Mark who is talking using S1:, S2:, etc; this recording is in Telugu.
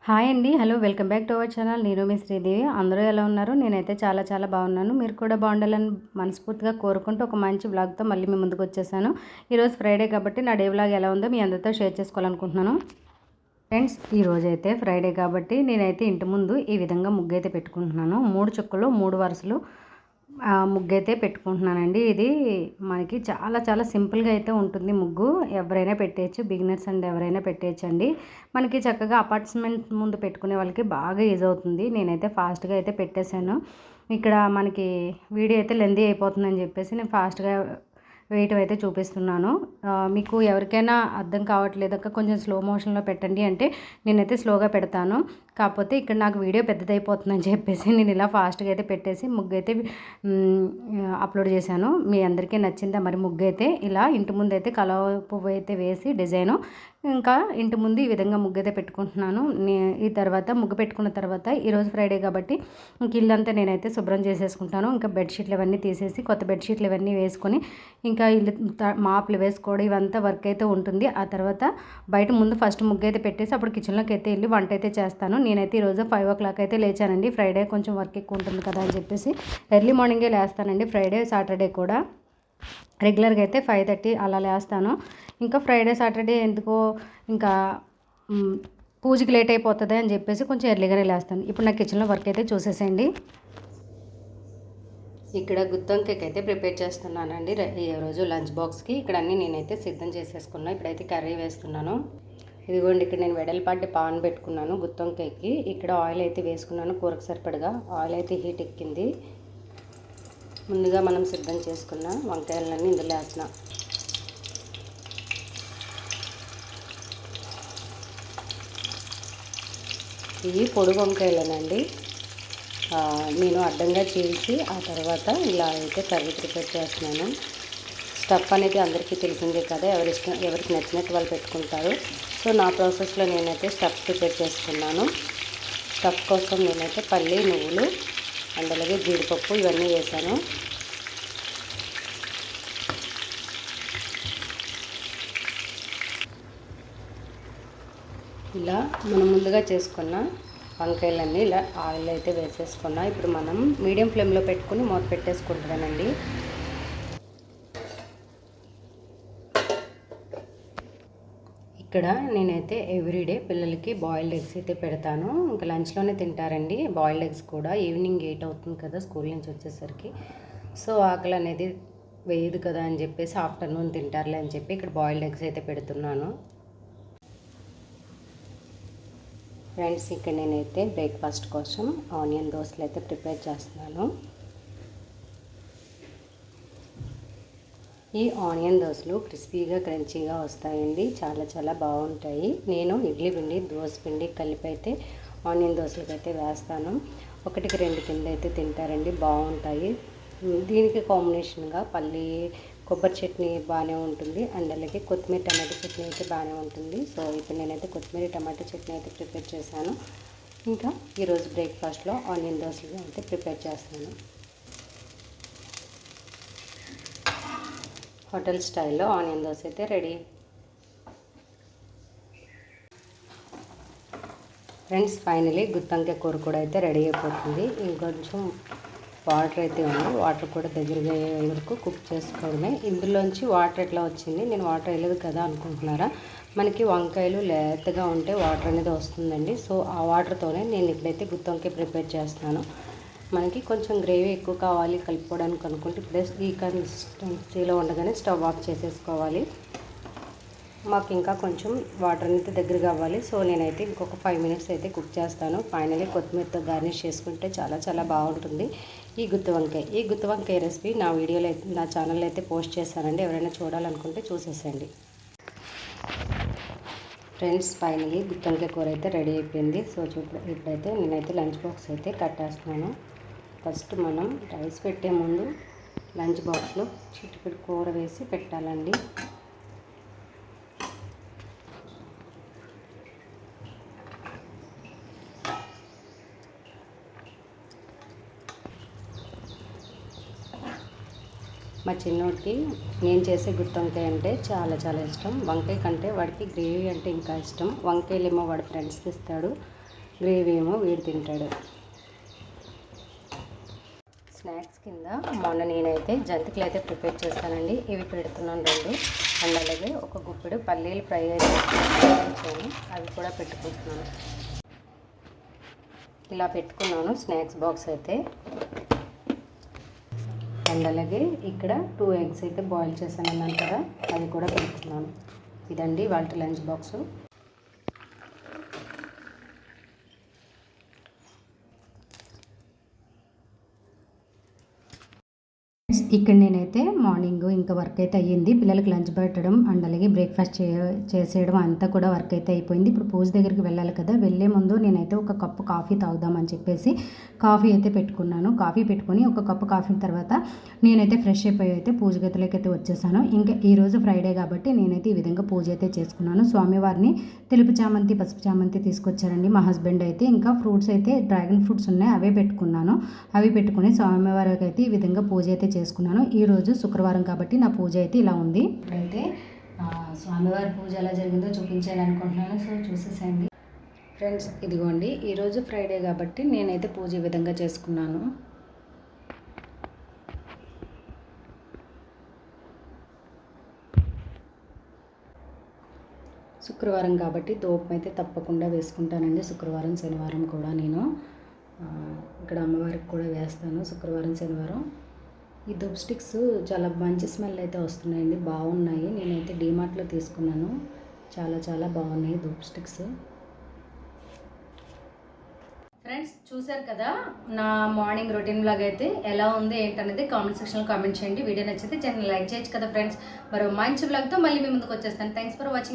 S1: హాయ్ అండి. Hello. Welcome back to our channel. నేను మీ శ్రీదేవి. అందరూ ఎలా ఉన్నారు? నేనైతే చాలా చాలా బాగున్నాను. మీరు కూడా బాగుండాలని మనస్ఫూర్తిగా కోరుకుంటూ ఒక మంచి వ్లాగ్తో మళ్ళీ మీ ముందుకు వచ్చేసాను. ఈరోజు ఫ్రైడే కాబట్టి నా డే వ్లాగ్ ఎలా ఉందో మీ అందరితో షేర్ చేసుకోవాలనుకుంటున్నాను. ఫ్రెండ్స్, ఈరోజైతే ఫ్రైడే కాబట్టి నేనైతే ఇంటి ముందు ఈ విధంగా ముగ్గు అయితే పెట్టుకుంటున్నాను. 3 చుక్కలు 3 వరుసలు ముగ్గైతే పెట్టుకుంటున్నానండి. ఇది మనకి చాలా చాలా సింపుల్గా అయితే ఉంటుంది ముగ్గు. ఎవరైనా పెట్టేయచ్చు, బిగినర్స్ అండ్ ఎవరైనా పెట్టేయచ్చండి. మనకి చక్కగా అపార్ట్మెంట్ ముందు పెట్టుకునే వాళ్ళకి బాగా యూజ్ అవుతుంది. నేనైతే ఫాస్ట్గా అయితే పెట్టేశాను. ఇక్కడ మనకి వీడియో అయితే లెందీ అయిపోతుందని చెప్పేసి నేను ఫాస్ట్గా వేయటం అయితే చూపిస్తున్నాను. మీకు ఎవరికైనా అర్థం కావట్లేదక్క కొంచెం స్లో మోషన్లో పెట్టండి అంటే నేనైతే స్లోగా పెడతాను. కాకపోతే ఇక్కడ నాకు వీడియో పెద్దదైపోతుందని చెప్పేసి నేను ఇలా ఫాస్ట్గా అయితే పెట్టేసి ముగ్గు అయితే అప్లోడ్ చేశాను. మీ అందరికీ నచ్చిందా మరి ముగ్గు అయితే? ఇలా ఇంటి ముందు అయితే కలవ పువ్వు అయితే వేసి డిజైను ఇంకా ఇంటి ముందు ఈ విధంగా ముగ్గు అయితే పెట్టుకుంటున్నాను. ఈ తర్వాత ముగ్గు పెట్టుకున్న తర్వాత ఈరోజు ఫ్రైడే కాబట్టి ఇంక ఇల్లంతా నేనైతే శుభ్రం చేసేసుకుంటాను. ఇంకా బెడ్షీట్లు ఇవన్నీ తీసేసి కొత్త బెడ్షీట్లు ఇవన్నీ వేసుకొని ఇంకా ఇల్లు మాపులు వేసుకోవడం ఇవంతా వర్క్ అయితే ఉంటుంది. ఆ తర్వాత బయట ముందు ఫస్ట్ ముగ్గు అయితే పెట్టేసి అప్పుడు కిచెన్లోకి అయితే వెళ్ళి వంట అయితే చేస్తాను. నేనైతే ఈరోజు 5 o'clock అయితే లేచానండి. ఫ్రైడే కొంచెం వర్క్ ఎక్కువ ఉంటుంది కదా అని చెప్పేసి ఎర్లీ మార్నింగే లేస్తానండి. ఫ్రైడే సాటర్డే కూడా రెగ్యులర్గా అయితే 5:30 అలా లేస్తాను. ఇంకా ఫ్రైడే సాటర్డే ఎందుకో ఇంకా పూజకి లేట్ అయిపోతుంది అని చెప్పేసి కొంచెం ఎర్లీగానే లేస్తాను. ఇప్పుడు నా కిచెన్లో వర్క్ అయితే చూసేసేయండి. ఇక్కడ గుత్తొంకాయకి అయితే ప్రిపేర్ చేస్తున్నానండి. ఈరోజు లంచ్ బాక్స్కి ఇక్కడ అన్నీ నేనైతే సిద్ధం చేసేసుకున్నాను. ఇప్పుడైతే కర్రీ వేస్తున్నాను. ఇదిగోండి, ఇక్కడ నేను వెడల్పాటి పాన్ పెట్టుకున్నాను గుత్తొంకాయకి. ఇక్కడ ఆయిల్ అయితే వేసుకున్నాను కూరకు సరిపడగా. ఆయిల్ అయితే హీట్ ఎక్కింది. ముందుగా మనం సిద్ధం చేసుకున్న వంకాయలన్నీ ఇందులో వేసిన. ఇవి పొడి వంకాయలేనండి. నేను అడ్డంగా చీల్చి ఆ తర్వాత ఇలా అయితే కర్రీ ప్రిపేర్ చేస్తున్నాను. స్టఫ్ అనేది అందరికీ తెలిసిందే కదా, ఎవరికి నచ్చినట్టు వాళ్ళు పెట్టుకుంటారు. సో నా ప్రాసెస్లో నేనైతే స్టఫ్ ప్రిపేర్ చేసుకున్నాను. స్టఫ్ కోసం నేనైతే పల్లి, నువ్వులు అండ్ అలాగే జీడిపప్పు ఇవన్నీ వేసాను. ఇలా మనం ముందుగా చేసుకున్న వంకాయలన్నీ ఇలా ఆయిల్ అయితే వేసేసుకున్నా. ఇప్పుడు మనం మీడియం ఫ్లేమ్లో పెట్టుకుని మూత పెట్టేసుకుంటున్నానండి. ఇక్కడ నేనైతే ఎవ్రీడే పిల్లలకి బాయిల్డ్ ఎగ్స్ అయితే పెడతాను. ఇంకా లంచ్లోనే తింటారండి బాయిల్డ్ ఎగ్స్ కూడా. ఈవినింగ్ 8 అవుతుంది కదా స్కూల్ నుంచి వచ్చేసరికి. సో ఆకలి అనేది వేయదు కదా అని చెప్పేసి ఆఫ్టర్నూన్ తింటారులే అని చెప్పి ఇక్కడ బాయిల్డ్ ఎగ్స్ అయితే పెడుతున్నాను. ఫ్రెండ్స్, ఇక్కడ నేనైతే బ్రేక్ఫాస్ట్ కోసం ఆనియన్ దోశలు అయితే ప్రిపేర్ చేస్తున్నాను. ఈ ఆనియన్ దోశలు క్రిస్పీగా క్రంచీగా వస్తాయండి. చాలా చాలా బాగుంటాయి. నేను ఇడ్లీ పిండి దోశ పిండి కలిపి అయితే ఆనియన్ దోశలకి అయితే వేస్తాను. 1కి 2 కింద అయితే తింటారండి, బాగుంటాయి. దీనికి కాంబినేషన్గా కొబ్బరి చట్నీ బాగానే ఉంటుంది అండ్ అలాగే కొత్తిమీర టమాటో చట్నీ అయితే బాగానే ఉంటుంది. సో ఇప్పుడు నేనైతే కొత్తిమీర టమాటో చట్నీ అయితే ప్రిపేర్ చేశాను. ఇంకా ఈరోజు బ్రేక్ఫాస్ట్లో ఆనియన్ దోశలు అయితే ప్రిపేర్ చేస్తాను. హోటల్ స్టైల్లో ఆనియన్ దోశ అయితే రెడీ. ఫ్రెండ్స్, ఫైనలీ గుత్తొంకాయ కూర కూడా అయితే రెడీ అయిపోతుంది. ఇంకొంచెం వాటర్ అయితే ఉంది. వాటర్ కూడా దగ్గరగా అయ్యే వరకు కుక్ చేసుకోవడమే. ఇందులోంచి వాటర్ ఎట్లా వచ్చింది, నేను వాటర్ వేయలేదు కదా అనుకుంటున్నారా? మనకి వంకాయలు లేతగా ఉంటే వాటర్ అనేది వస్తుందండి. సో ఆ వాటర్తోనే నేను ఇప్పుడైతే గుత్తొంకాయ ప్రిపేర్ చేస్తున్నాను. మనకి కొంచెం గ్రేవీ ఎక్కువ కావాలి కలుపుకోవడానికి అనుకుంటే ఇప్పుడే ఈ కన్సిస్టెన్సీలో ఉండగానే స్టవ్ ఆఫ్ చేసేసుకోవాలి. మాకు ఇంకా కొంచెం వాటర్ అనేది దగ్గరగా అవ్వాలి. సో నేనైతే ఇంకొక 5 minutes అయితే కుక్ చేస్తాను. ఫైనలీ కొత్తిమీరతో గార్నిష్ చేసుకుంటే చాలా చాలా బాగుంటుంది ఈ గుత్తి వంకాయ రెసిపీ. నా వీడియోలో నా ఛానల్లో అయితే పోస్ట్ చేశానండి. ఎవరైనా చూడాలనుకుంటే చూసేసండి. ఫ్రెండ్స్, ఫైనలీ గుత్తి వంకాయ కూర అయితే రెడీ అయిపోయింది. సో ఇప్పుడైతే నేనైతే లంచ్ బాక్స్ అయితే కట్టేస్తున్నాను. ఫస్ట్ మనం రైస్ పెట్టే ముందు లంచ్ బాక్స్లో చిటికెడు కూర వేసి పెట్టాలండి. మా చిన్నోడికి నేను చేసే గుత్తొంకాయ అంటే చాలా చాలా ఇష్టం. వంకాయ కంటే వాడికి గ్రేవీ అంటే ఇంకా ఇష్టం. వంకాయలేమో వాడు ఫ్రెండ్స్కి ఇస్తాడు, గ్రేవీ ఏమో వీడు తింటాడు. స్నాక్స్ కింద మొన్న నేనైతే జంతికలు అయితే ప్రిపేర్ చేస్తానండి. ఇవి పెడుతున్నాను 2. అండ్ అలాగే ఒక గుప్పెడు పల్లీలు ఫ్రై అయితే చేయించాను, అవి కూడా పెట్టుకుంటున్నాను. ఇలా పెట్టుకున్నాను స్నాక్స్ బాక్స్ అయితే. అండ్ అలాగే ఇక్కడ 2 ఎగ్స్ అయితే బాయిల్ చేశాను అన్నాను కదా, అది కూడా పెట్టుకున్నాను. ఇదండి వాళ్ళ లంచ్ బాక్సు. ఇక్కడ నేనైతే మార్నింగ్ ఇంకా వర్క్ అయితే అయ్యింది. పిల్లలకి లంచ్ పెట్టడం అండ్ అలాగే బ్రేక్ఫాస్ట్ చేసేయడం అంతా కూడా వర్క్ అయితే అయిపోయింది. ఇప్పుడు పూజ దగ్గరికి వెళ్ళాలి కదా, వెళ్ళే ముందు నేనైతే ఒక కప్పు కాఫీ తాగుదామని చెప్పేసి కాఫీ అయితే పెట్టుకున్నాను. కాఫీ పెట్టుకొని ఒక కప్పు కాఫీ తర్వాత నేనైతే ఫ్రెష్ అయిపోయి అయితే పూజ గదిలోకి అయితే వచ్చేసాను. ఇంకా ఈరోజు ఫ్రైడే కాబట్టి నేనైతే ఈ విధంగా పూజ అయితే చేసుకున్నాను. స్వామివారిని తెలుపు చామంతి, పసుపు చామంతి తీసుకొచ్చారండి మా హస్బెండ్ అయితే. ఇంకా ఫ్రూట్స్ అయితే డ్రాగన్ ఫ్రూట్స్ ఉన్నాయి, అవే పెట్టుకున్నాను. అవి పెట్టుకుని స్వామివారికి అయితే ఈ విధంగా పూజ అయితే చేసుకున్నాను. ఈరోజు శుక్రవారం కాబట్టి నా పూజ అయితే ఇలా ఉంది. ఇప్పుడైతే స్వామివారి పూజ ఎలా జరిగిందో చూపించాలనుకుంటున్నాను. సో చూసేసేయండి ఫ్రెండ్స్. ఇదిగోండి, ఈరోజు ఫ్రైడే కాబట్టి నేనైతే పూజ ఈ విధంగా చేసుకున్నాను. శుక్రవారం కాబట్టి ధూపం అయితే తప్పకుండా వేసుకుంటానండి. శుక్రవారం శనివారం కూడా నేను ఇక్కడ అమ్మవారికి కూడా వేస్తాను శుక్రవారం శనివారం. ఈ ధూప్ స్టిక్స్ చాలా మంచి స్మెల్ అయితే వస్తున్నాయండి, బాగున్నాయి. నేనైతే డీమార్ట్లో తీసుకున్నాను, చాలా చాలా బాగున్నాయి ధూప్ స్టిక్స్. ఫ్రెండ్స్ చూసారు కదా నా మార్నింగ్ రొటీన్ బ్లాగ్ అయితే ఎలా ఉంది ఏంటనేది కామెంట్ సెక్షన్లో కామెంట్ చేయండి. వీడియో నచ్చితే ఛానల్ లైక్ చేయొచ్చు కదా ఫ్రెండ్స్. మరో మంచి బ్లాగ్తో మళ్ళీ మీ ముందుకు వచ్చేస్తాను. Thanks for watching.